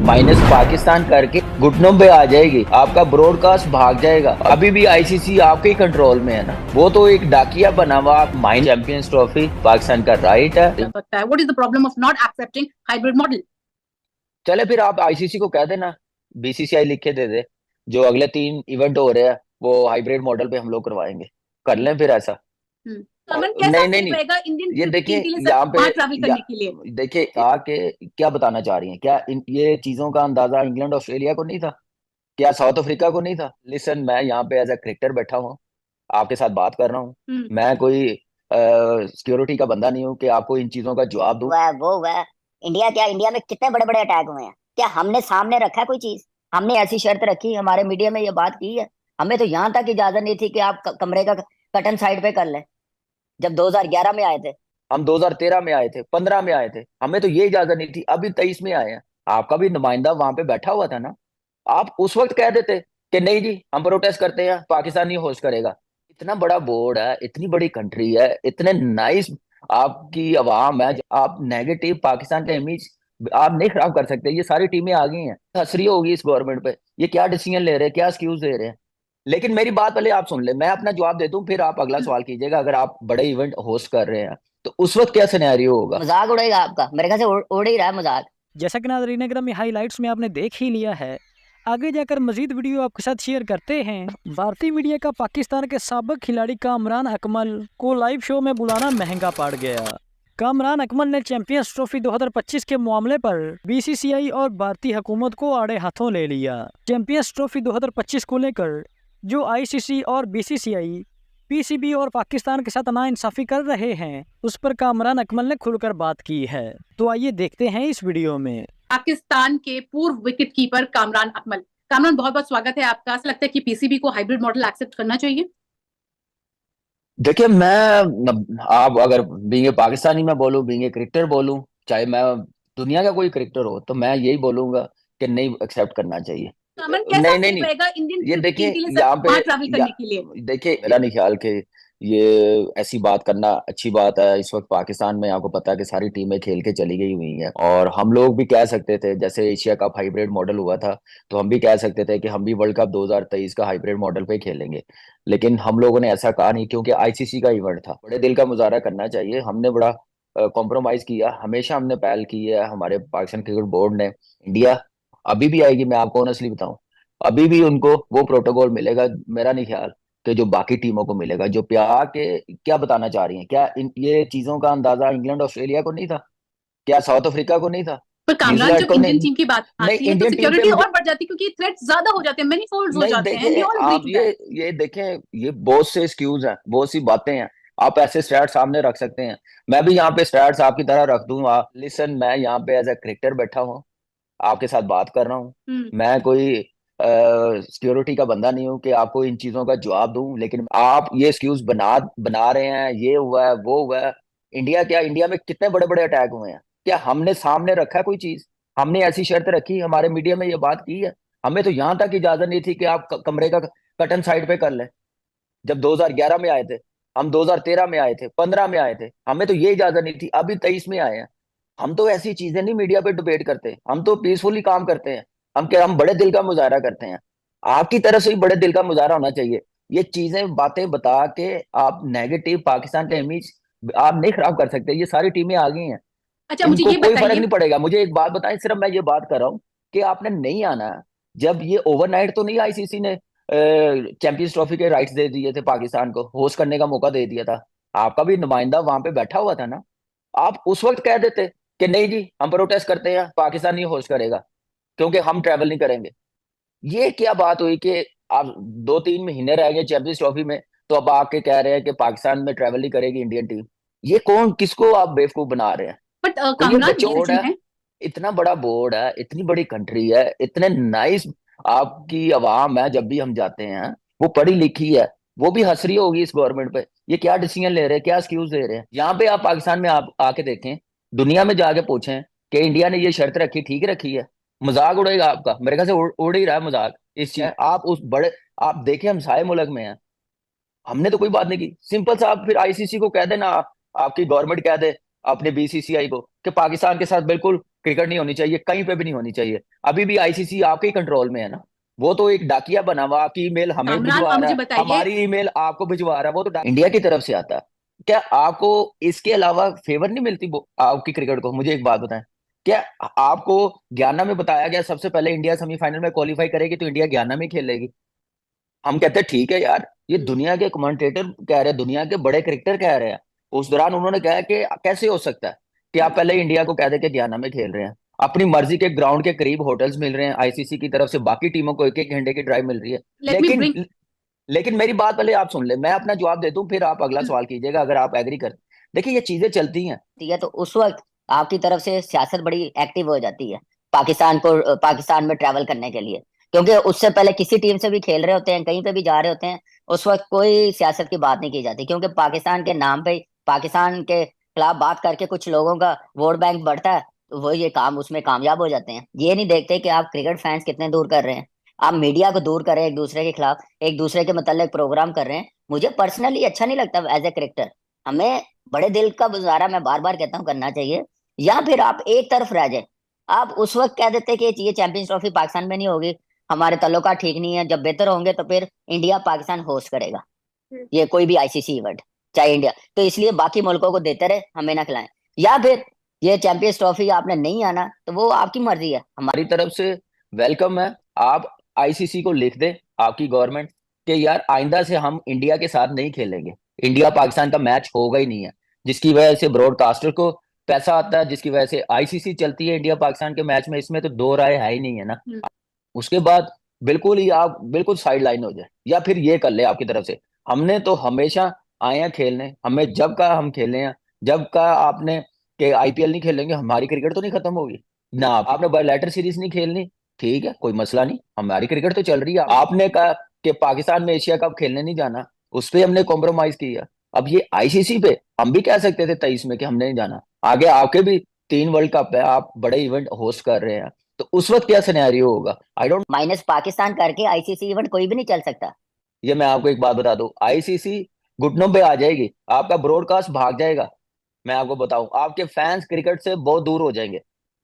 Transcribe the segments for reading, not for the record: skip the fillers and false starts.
Minus Pakistan करके घुटनों पे आ जाएगी, आपका ब्रॉडकास्ट भाग जाएगा। अभी भी आईसीसी आपके ही कंट्रोल में है ना, वो तो एक डाकिया बना हुआ। माइन चैंपियंस ट्रॉफी पाकिस्तान का राइट है। What is the problem of not accepting hybrid model? चले फिर आप आईसीसी को कह देना, बीसीसीआई लिख के दे दे, जो अगले 3 इवेंट हो रहे हैं वो हाइब्रिड मॉडल पे हम लोग करवाएंगे। कर लें फिर ऐसा। अमन कैसा नहीं नहीं नहीं, रहेगा इंडियन ये टीम देखिए के लिए यहाँ पे वहां ट्रैवल करने के लिए? देखिए आके क्या बताना चाह रही हैं, क्या ये चीजों का अंदाजा इंग्लैंड ऑस्ट्रेलिया को नहीं था? क्या साउथ अफ्रीका को नहीं था? लिसन, मैं यहाँ पे एज ए क्रिकेटर बैठा हूँ, आपके साथ बात कर रहा हूँ। मैं कोई सिक्योरिटी का बंदा नहीं हूँ कि आपको इन चीजों का जवाब दूं। वह इंडिया, क्या इंडिया में कितने बड़े बड़े अटैक हुए हैं? क्या हमने सामने रखा है कोई चीज? हमने ऐसी शर्त रखी, हमारे मीडिया में ये बात की है? हमें तो यहाँ तक इजाजत नहीं थी कि आप कमरे का कर्टन साइड पे कर लें, जब 2011 में आए थे। हम 2013 में आए थे, 15 में आए थे, हमें तो ये इजाजत नहीं थी। अभी 23 में आए हैं, आपका भी नुमाइंदा वहां पे बैठा हुआ था ना। आप उस वक्त कह देते कि नहीं जी हम प्रोटेस्ट करते हैं, पाकिस्तान नहीं होस्ट करेगा। इतना बड़ा बोर्ड है, इतनी बड़ी कंट्री है, इतने नाइस आपकी आवाम है, आप नेगेटिव पाकिस्तान का इमेज आप नहीं खराब कर सकते। ये सारी टीमें आ गई हैं, हसरी होगी इस गवर्नमेंट पे, ये क्या डिसीजन ले रहे हैं, क्या एक्सक्यूज दे रहे हैं। लेकिन मेरी बात पहले आप सुन ले, मैं अपना जवाब दे दूं, फिर आप अगला सवाल कीजिएगा। अगर आप बड़े इवेंट होस्ट कर रहे हैं तो उस वक्त क्या सिनेरियो होगा? मजाक उड़ेगा आपका, मेरे ख्याल से उड़ ही रहा है मजाक। जैसा कि नाज़रीन अकराम हाइलाइट्स में आपने देख ही लिया है, आगे जाकर मजीद वीडियो आपके साथ शेयर करते हैं। भारतीय मीडिया का पाकिस्तान के साबिक खिलाड़ी कामरान अकमल को लाइव शो में बुलाना महंगा पड़ गया। कामरान अकमल ने चैंपियंस ट्रॉफी 2025 के मामले पर बीसीसीआई और भारतीय हुकूमत को आड़े हाथों ले लिया। चैंपियंस ट्रॉफी 2025 को लेकर जो आईसीसी और बीसीसीआई, पीसीबी और पाकिस्तान के साथ नाइंसाफी कर रहे हैं, उस पर कामरान अकमल ने खुलकर बात की है। तो आइए देखते हैं इस वीडियो में। पाकिस्तान के पूर्व विकेट कीपर कामरान अकमल। कामरान, बहुत बहुत स्वागत है आपका। ऐसा लगता है कि पीसीबी को हाइब्रिड मॉडल एक्सेप्ट करना चाहिए? देखिए आप अगर बीइंग पाकिस्तानी मैं बोलूं, बीइंग क्रिकेटर बोलूं, चाहे मैं दुनिया का कोई क्रिकेटर हो, तो मैं यही बोलूंगा कि नहीं एक्सेप्ट करना चाहिए। अमन कैसा नहीं नहीं नहीं, रहेगा इंडियन ये टीम देखिए के लिए यहाँ पे वहां ट्रैवल करने के लिए? देखिए मेरा नहीं ख्याल कि ये ऐसी बात करना अच्छी बात है। इस वक्त पाकिस्तान में आपको पता है कि सारी टीमें खेल के चली गई हुई हैं, और हम लोग भी कह सकते थे, जैसे एशिया कप हाइब्रिड मॉडल हुआ था, तो हम भी कह सकते थे कि हम भी वर्ल्ड कप 2023 का हाइब्रिड मॉडल पे खेलेंगे। लेकिन हम लोगों ने ऐसा कहा नहीं, क्योंकि आईसीसी का इवेंट था। बड़े दिल का मुजाहरा करना चाहिए, हमने बड़ा कॉम्प्रोमाइज किया, हमेशा हमने पहल की है हमारे पाकिस्तान क्रिकेट बोर्ड ने। इंडिया अभी भी आएगी, मैं आपको ऑनेस्टली बताऊं, अभी भी उनको वो प्रोटोकॉल मिलेगा, मेरा नहीं ख्याल कि जो बाकी टीमों को मिलेगा। जो प्यार के क्या बताना चाह रही हैं, क्या ये चीजों का अंदाजा इंग्लैंड ऑस्ट्रेलिया को नहीं था? क्या साउथ अफ्रीका को नहीं था? पर कामरान, न्यूजीलैंड जब को इंडियन नहीं? टीम की बात नहीं, आती है तो इंडियन टीम पे सिक्योरिटी मुझे और बढ़ जाती है, क्योंकि थ्रेट्स ज्यादा हो जाते हैं, मेनी फोल्ड्स हो नहीं, जाते हैं। देखिए वी ऑल एग्री आप टू दैट। ये देखें, ये बहुत से एक्सक्यूज हैं, बहुत सी बातें हैं। आप ऐसे स्टैट्स सामने रख सकते हैं, मैं भी यहाँ पे स्टैट्स आपकी तरह रख दूंगा। लिसन, मैं यहाँ पे एज ए क्रिकेटर बैठा हूँ, आपके साथ बात कर रहा हूँ। मैं कोई सिक्योरिटी का बंदा नहीं हूँ कि आपको इन चीजों का जवाब दूं। लेकिन आप ये एक्सक्यूज बना बना रहे हैं, ये हुआ है, वो हुआ है। इंडिया, क्या इंडिया में कितने बड़े बड़े अटैक हुए हैं? क्या हमने सामने रखा है कोई चीज? हमने ऐसी शर्त रखी, हमारे मीडिया में ये बात की है? हमें तो यहाँ तक इजाजत नहीं थी कि आप कमरे का कर्टन साइड पे कर लें, जब 2011 में आए थे। हम 2013 में आए थे, 15 में आए थे, हमें तो ये इजाजत नहीं थी। अभी 23 में आए हैं। हम तो ऐसी चीजें नहीं मीडिया पे डिबेट करते, हम तो पीसफुली काम करते हैं। हम क्या, हम बड़े दिल का मुजाहरा करते हैं। आपकी तरफ से भी बड़े दिल का मुजाहरा होना चाहिए। ये चीजें बातें बता के आप नेगेटिव पाकिस्तान का इमेज आप नहीं खराब कर सकते। ये सारी टीमें आ गई हैं, अच्छा, मुझे इनको ये कोई फर्क बताइए। नहीं पड़ेगा। मुझे एक बात बताएं, सिर्फ मैं ये बात कर रहा हूँ कि आपने नहीं आना है। जब ये ओवरनाइट तो नहीं आईसीसी ने चैंपियंस ट्रॉफी के राइट्स दे दिए थे, पाकिस्तान को होस्ट करने का मौका दे दिया था, आपका भी नुमाइंदा वहां पे बैठा हुआ था ना। आप उस वक्त कह देते कि नहीं जी हम प्रोटेस्ट करते हैं, पाकिस्तान नहीं होस्ट करेगा, क्योंकि हम ट्रैवल नहीं करेंगे। ये क्या बात हुई कि आप 2-3 महीने रह गए चैंपियंस ट्रॉफी में, तो अब आके कह रहे हैं कि पाकिस्तान में ट्रैवल नहीं करेगी इंडियन टीम? ये कौन, किसको आप बेवकूफ बना रहे हैं? बट कोई ये कामरान, ये बचौड़ सच है? है। इतना बड़ा बोर्ड है, इतनी बड़ी कंट्री है, इतने नाइस आपकी आवाम है, जब भी हम जाते हैं वो पढ़ी लिखी है, वो भी हंस रही होगी इस गवर्नमेंट पे। ये क्या डिसीजन ले रहे हैं, क्या एक्सक्यूज दे रहे हैं? यहाँ पे आप पाकिस्तान में आप आके देखें, दुनिया में जाके पूछें कि इंडिया ने ये शर्त रखी, ठीक रखी है? मजाक उड़ेगा आपका, मेरे ख्याल से उड़ ही रहा है मजाक इस चीज। आप उस बड़े, आप देखें हम सारे मुल्क में हैं, हमने तो कोई बात नहीं की। सिंपल सा आप फिर आईसीसी को कह देना, आपकी गवर्नमेंट कह दे अपने बीसीसीआई को कि पाकिस्तान के साथ बिल्कुल क्रिकेट नहीं होनी चाहिए, कहीं पे भी नहीं होनी चाहिए। अभी भी आईसीसी आपके ही कंट्रोल में है ना, वो तो एक डाकिया बना हुआ, आपकी ईमेल हमें कामरान, भिजवा अब रहा मुझे है, बताइए, हमारी ईमेल आपको भिजवा रहा है, वो तो इंडिया की तरफ से आता है। क्या आपको इसके अलावा फेवर नहीं मिलती वो आपकी क्रिकेट को? मुझे एक बात बताएं, क्या आपको गयाना में बताया गया सबसे पहले इंडिया सेमीफाइनल में क्वालिफाई करेगी तो इंडिया गयाना में खेलेगी? हम कहते हैं ठीक है यार, ये दुनिया के कमेंटेटर कह रहे हैं, दुनिया के बड़े क्रिकेटर कह रहे हैं। उस दौरान उन्होंने कहा कि कैसे हो सकता है कि आप पहले इंडिया को कह दे कि गयाना में खेल रहे हैं, अपनी मर्जी के ग्राउंड के करीब होटल्स मिल रहे हैं आईसीसी की तरफ से, बाकी टीमों को एक एक घंटे की ड्राइव मिल रही है। लेट मी लेकिन ब्रिंग, लेकिन मेरी बात पहले आप सुन ले, मैं अपना जवाब दे दूं फिर आप अगला सवाल कीजिएगा अगर आप एग्री कर। देखिए ये चीजें चलती हैं। ठीक है, तो उस वक्त आपकी तरफ से सियासत बड़ी एक्टिव हो जाती है पाकिस्तान में ट्रैवल करने के लिए, क्योंकि उससे पहले किसी टीम से भी खेल रहे होते हैं, कहीं पे भी जा रहे होते हैं, उस वक्त कोई सियासत की बात नहीं की जाती, क्योंकि पाकिस्तान के नाम पे, पाकिस्तान के खिलाफ बात करके कुछ लोगों का वोट बैंक बढ़ता है, तो वो ये काम उसमें कामयाब हो जाते हैं। ये नहीं देखते कि आप क्रिकेट फैंस कितने दूर कर रहे हैं, आप मीडिया को दूर कर रहे हैं, एक दूसरे के खिलाफ, एक दूसरे के मतलब प्रोग्राम कर रहे हैं। मुझे पर्सनली अच्छा नहीं लगता एज ए क्रिकेटर। हमें बड़े दिल का गुजारा, मैं बार बार कहता हूँ, करना चाहिए। या फिर आप एक तरफ रह जाए, आप उस वक्त कह देते कि ये चैंपियंस ट्रॉफी पाकिस्तान में नहीं होगी, हमारे ताल्लुकात ठीक नहीं है, जब बेहतर होंगे तो फिर इंडिया पाकिस्तान होस्ट करेगा ये कोई भी आईसीसी इवेंट, चाहे इंडिया, तो इसलिए बाकी मुल्कों को देते रहे, हमें ना खिलाएं। या फिर ये चैंपियंस ट्रॉफी आपने नहीं आना तो वो आपकी मर्जी है। हमारी तरफ से वेलकम है, आप आईसीसी को लिख दे आपकी गवर्नमेंट कि यार आइंदा से हम इंडिया के साथ नहीं खेलेंगे, इंडिया पाकिस्तान का मैच होगा ही नहीं है, जिसकी वजह से ब्रॉडकास्टर को पैसा आता है, जिसकी वजह से आईसीसी चलती है इंडिया पाकिस्तान के मैच में, इसमें तो दो राय है ही नहीं है ना। उसके बाद बिल्कुल ही आप बिल्कुल साइड लाइन हो जाए, या फिर ये कर ले आपकी तरफ से, हमने तो हमेशा आए हैं खेलने, हमें जब का हम खेले हैं, जब का आपने कि आईपीएल नहीं खेलेंगे हमारी क्रिकेट तो नहीं खत्म होगी ना, आपने बायलैटर सीरीज नहीं खेलनी, ठीक है कोई मसला नहीं, हमारी क्रिकेट तो चल रही है। आपने कहा कि पाकिस्तान में एशिया कप खेलने नहीं जाना, उस पर हमने कॉम्प्रोमाइज किया। अब ये आईसीसी पे हम भी कह सकते थे 23 में कि हमने नहीं जाना, आगे आपके भी 3 वर्ल्ड कप है, आप बड़े इवेंट होस्ट कर रहे हैं, तो उस वक्त क्या सिनेरियो होगा आई डोंट। माइनस पाकिस्तान करके आईसीसी इवेंट कोई भी नहीं चल सकता। ये मैं आपको एक बात बता दूं, आईसीसी घुटनों पे आ जाएगी, आपका ब्रॉडकास्ट भाग जाएगा। मैं आपको बताऊं, आपके फैंस क्रिकेट से बहुत दूर हो जाएंगे।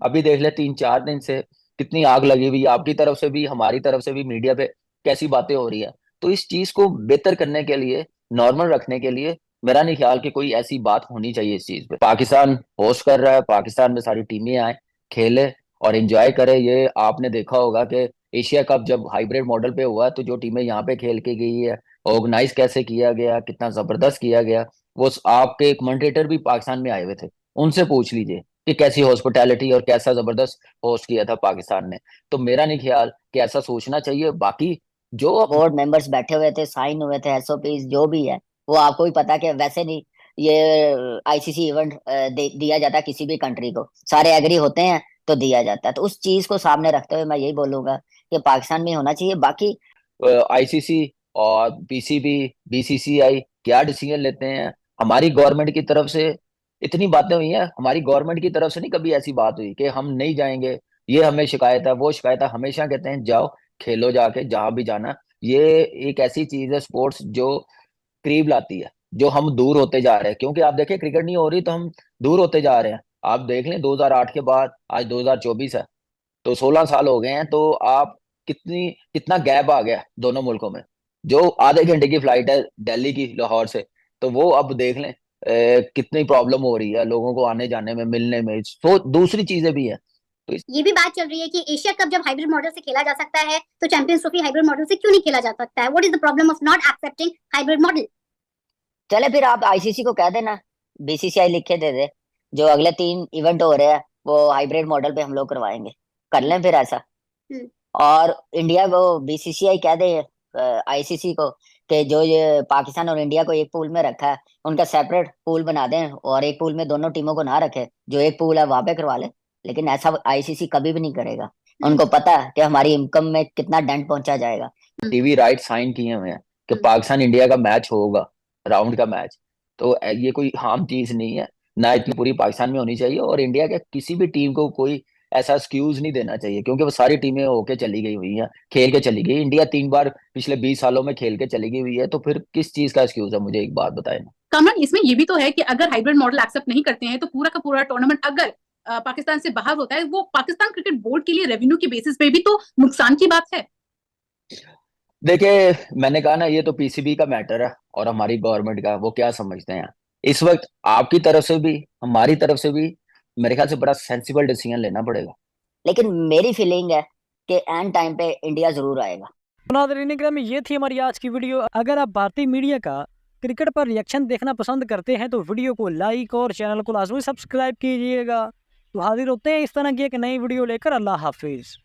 अभी देख ले 3 4 दिन से कितनी आग लगी हुई है, आपकी तरफ से भी हमारी तरफ से भी, मीडिया पे कैसी बातें हो रही है। तो इस चीज को बेहतर करने के लिए, नॉर्मल रखने के लिए, मेरा नहीं ख्याल कि कोई ऐसी बात होनी चाहिए इस चीज पे। पाकिस्तान होस्ट कर रहा है, पाकिस्तान में सारी टीमें आए, खेले और एंजॉय करे। ये आपने देखा होगा कि एशिया कप जब हाइब्रिड मॉडल पे हुआ तो जो टीमें यहाँ पे खेल के गई है, ऑर्गेनाइज कैसे किया गया, कितना जबरदस्त किया गया, वो आपके कमेंटेटर भी पाकिस्तान में आए हुए थे, उनसे पूछ लीजिए कि कैसी हॉस्पिटैलिटी और कैसा जबरदस्त होस्ट किया था पाकिस्तान ने। तो मेरा नहीं ख्याल कि ऐसा सोचना चाहिए। बाकी जो बोर्ड मेंबर्स बैठे हुए थे, साइन हुए थे एसओपी जो भी है, वो आपको भी पता कि वैसे नहीं ये आईसीसी इवेंट दिया जाता किसी भी कंट्री को, सारे एग्री होते हैं तो दिया जाता है। तो उस चीज को सामने रखते हुए मैं यही बोलूंगा कि पाकिस्तान में होना चाहिए। बाकी आईसीसी और पीसीबी, बीसीसीआई क्या डिसीजन लेते हैं, हमारी गवर्नमेंट की तरफ से इतनी बातें हुई हैं, हमारी गवर्नमेंट की तरफ से नहीं कभी ऐसी बात हुई कि हम नहीं जाएंगे, ये हमें शिकायत है वो शिकायत है। हमेशा कहते हैं जाओ खेलो जाके जहां भी जाना। ये एक ऐसी चीज है स्पोर्ट्स जो करीब लाती है, जो हम दूर होते जा रहे हैं, क्योंकि आप देखें क्रिकेट नहीं हो रही तो हम दूर होते जा रहे हैं। आप देख लें 2008 के बाद आज 2024 है, तो 16 साल हो गए हैं, तो आप कितना गैप आ गया दोनों मुल्कों में। जो आधे घंटे की फ्लाइट है दिल्ली की लाहौर से, तो वो अब देख लें कितनी प्रॉब्लम हो रही है लोगों को आने जाने में, मिलने में, तो दूसरी चीजें भी है। तो ये भी बात चल रही है कि एशिया कप जब हाइब्रिड मॉडल से खेला जा सकता है तो चैंपियंस ट्रॉफी हाइब्रिड मॉडल से क्यों नहीं खेला जा सकता है? What is the problem of not accepting hybrid model? चले फिर आप आईसीसी को कह देना, बीसीसीआई लिखे दे दे, जो अगले 3 इवेंट हो रहे हैं वो हाइब्रिड मॉडल पे हम लोग करवाएंगे, कर लें फिर ऐसा। और इंडिया को बीसीसीआई कह दे आईसीसी को कि जो ये पाकिस्तान और इंडिया को एक पूल में रखा है, उनका सेपरेट पूल बना दें, और एक पूल में दोनों टीमों को ना रखे, जो एक पूल है वहां पे करवा ले। लेकिन ऐसा आईसीसी कभी भी नहीं करेगा, उनको पता है कि हमारी इनकम में कितना डेंट पहुंचा जाएगा। टीवी राइट साइन किए हुए हैं कि पाकिस्तान इंडिया का मैच होगा, राउंड का मैच, तो ये कोई आम चीज नहीं है ना, इतनी पूरी पाकिस्तान में होनी चाहिए। और इंडिया के किसी भी टीम को कोई ऐसा एक्सक्यूज नहीं देना चाहिए, क्योंकि वो सारी टीमें होके चली गई हुई हैं, खेल के चली गई। इंडिया 3 बार पिछले 20 सालों में खेल के चली गई हुई है, तो फिर किस चीज का एक्सक्यूज है? मुझे एक बात बताए ना। कामरान, इसमें ये भी तो है कि अगर हाइब्रिड मॉडल एक्सेप्ट नहीं करते हैं तो पूरा का पूरा टूर्नामेंट अगर पाकिस्तान से बाहर होता है, वो पाकिस्तान क्रिकेट बोर्ड के लिए रेवेन्यू के बेसिस पे भी तो नुकसान की बात है। देखिए, मैंने कहा ना, ये तो पीसीबी का मैटर है और हमारी गवर्नमेंट का, वो क्या समझते हैं इस वक्त। आपकी तरफ से भी, हमारी तरफ से भी मेरे ख्याल से बड़ा सेंसिबल डिसीजन लेना पड़ेगा। लेकिन मेरी फीलिंग है कि एंड टाइम पे इंडिया जरूर आएगा। नाज़रीन ग्रामी, ये थी हमारी आज की वीडियो। अगर आप भारतीय मीडिया का क्रिकेट पर रिएक्शन देखना पसंद करते हैं तो वीडियो को लाइक और चैनल को लाजमी सब्सक्राइब कीजिएगा। तो हाजिर होते हैं इस तरह की एक नई वीडियो लेकर। अल्लाह हाफिज़।